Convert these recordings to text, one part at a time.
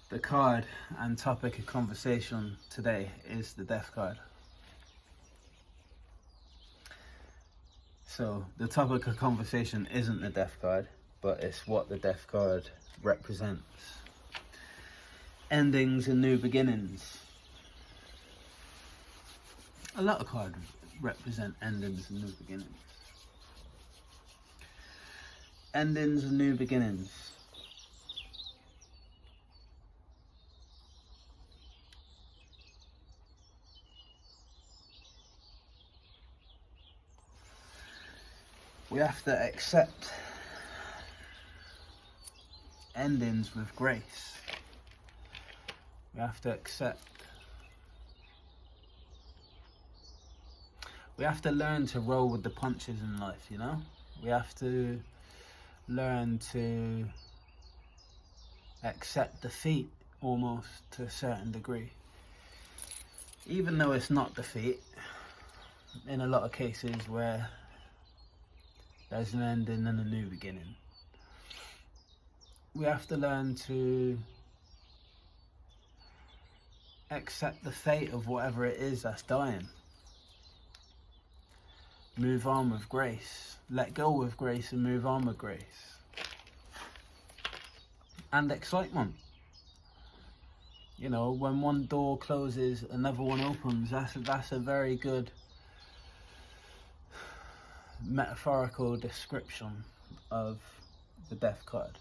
The card and topic of conversation today is the Death card. So the topic of conversation isn't the Death card, but it's what the Death card represents. Endings and new beginnings. A lot of cards represent endings and new beginnings. Endings and new beginnings. We have to accept endings with grace. We have to accept. We have to learn to roll with the punches in life, you know? We have to learn to accept defeat almost to a certain degree. Even though it's not defeat, in a lot of cases where there's an ending and a new beginning. We have to learn to accept the fate of whatever it is that's dying. Move on with grace. Let go with grace and move on with grace. And excitement. You know, when one door closes, another one opens. That's a very good metaphorical description of the Death card.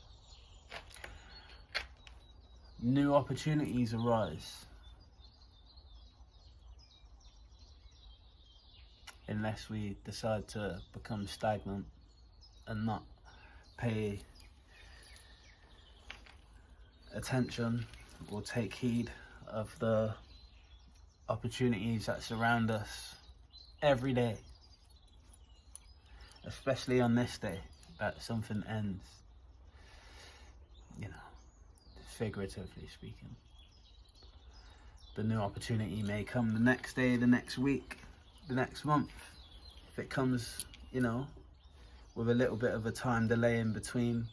New opportunities arise. Unless we decide to become stagnant and not pay attention or take heed of the opportunities that surround us every day. Especially on this day that something ends, you know, figuratively speaking. The new opportunity may come the next day, the next week, the next month. If it comes, you know, with a little bit of a time delay in between,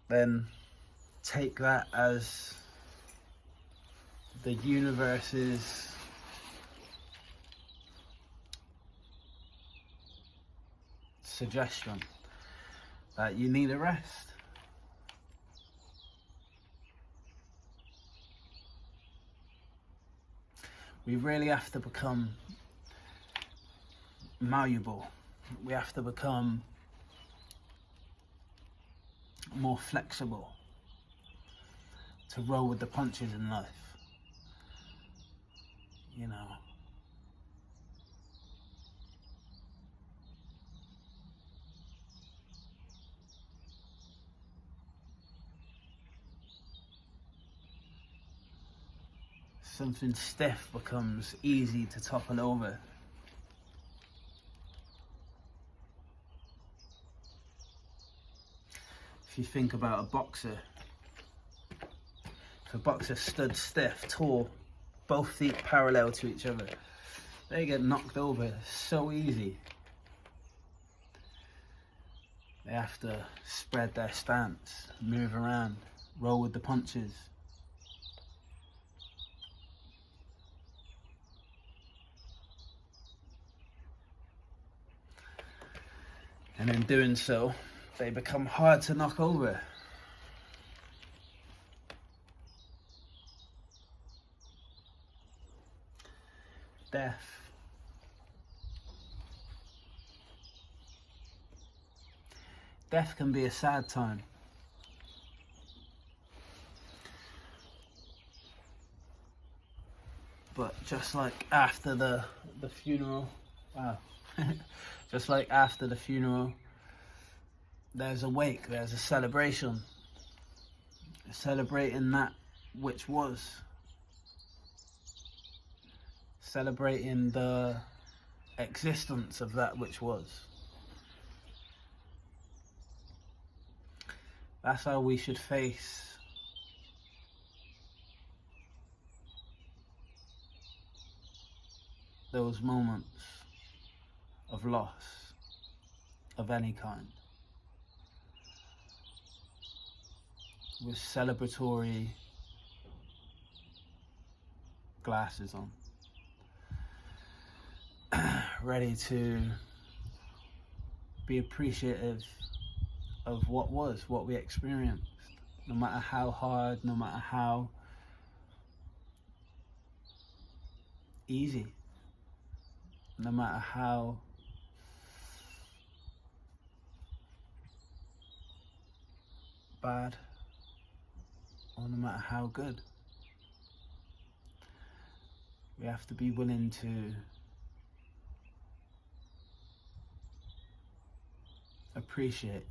then take that as the universe's suggestion that you need a rest. We really have to become malleable. We have to become more flexible to roll with the punches in life. You know. Something stiff becomes easy to topple over. If you think about a boxer, if a boxer stood stiff, tall, both feet parallel to each other, they get knocked over so easy. They have to spread their stance, move around, roll with the punches. And in doing so, they become hard to knock over. Death. Death can be a sad time. But just like after the funeral, wow. Just like after the funeral, there's a wake, there's a celebration. Celebrating that which was. Celebrating the existence of that which was. That's how we should face those moments of loss of any kind. with celebratory glasses on, ready to be appreciative of what was, what we experienced, no matter how hard, no matter how easy, no matter how bad, or no matter how good. We have to be willing to appreciate.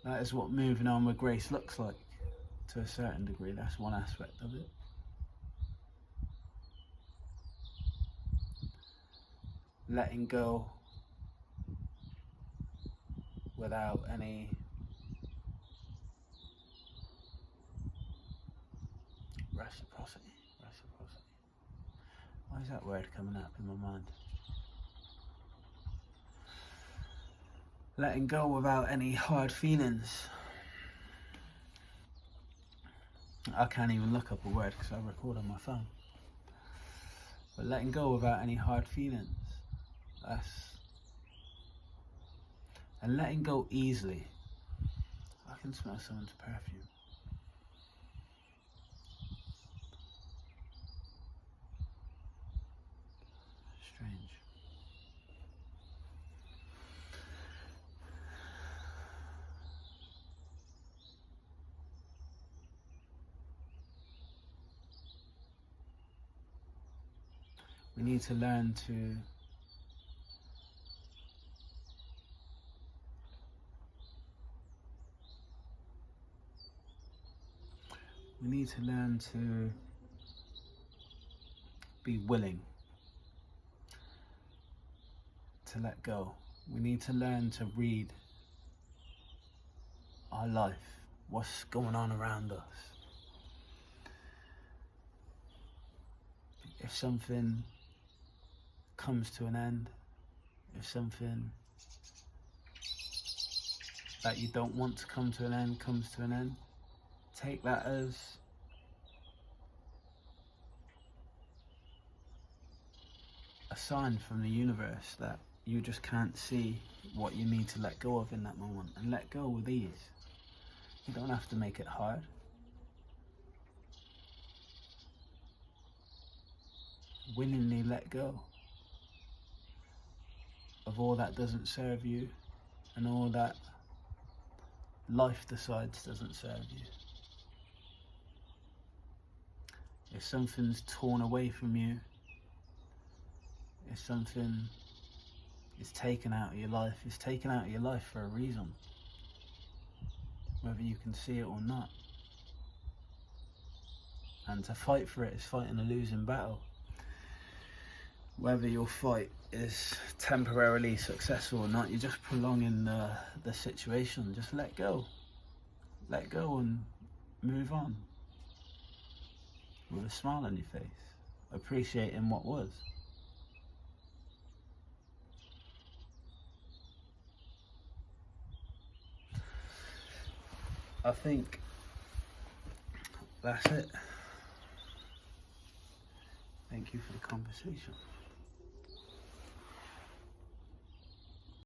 That is what moving on with grace looks like, to a certain degree. That's one aspect of it. Letting go without any reciprocity. Why is that word coming up in my mind? Letting go without any hard feelings. I can't even look up a word because I record on my phone. But letting go without any hard feelings. And letting go easily. I can smell someone's perfume. Strange. We need to learn to be willing to let go. We need to learn to read our life, what's going on around us. If something comes to an end, if something that you don't want to come to an end comes to an end, take that as a sign from the universe that you just can't see what you need to let go of in that moment, and let go with ease. You don't have to make it hard. Willingly let go of all that doesn't serve you and all that life decides doesn't serve you. If something's torn away from you, if something is taken out of your life, it's taken out of your life for a reason, whether you can see it or not. And to fight for it is fighting a losing battle. Whether your fight is temporarily successful or not, you're just prolonging the situation. Just let go. Let go and move on. With a smile on your face. Appreciating what was. I think that's it. Thank you for the conversation.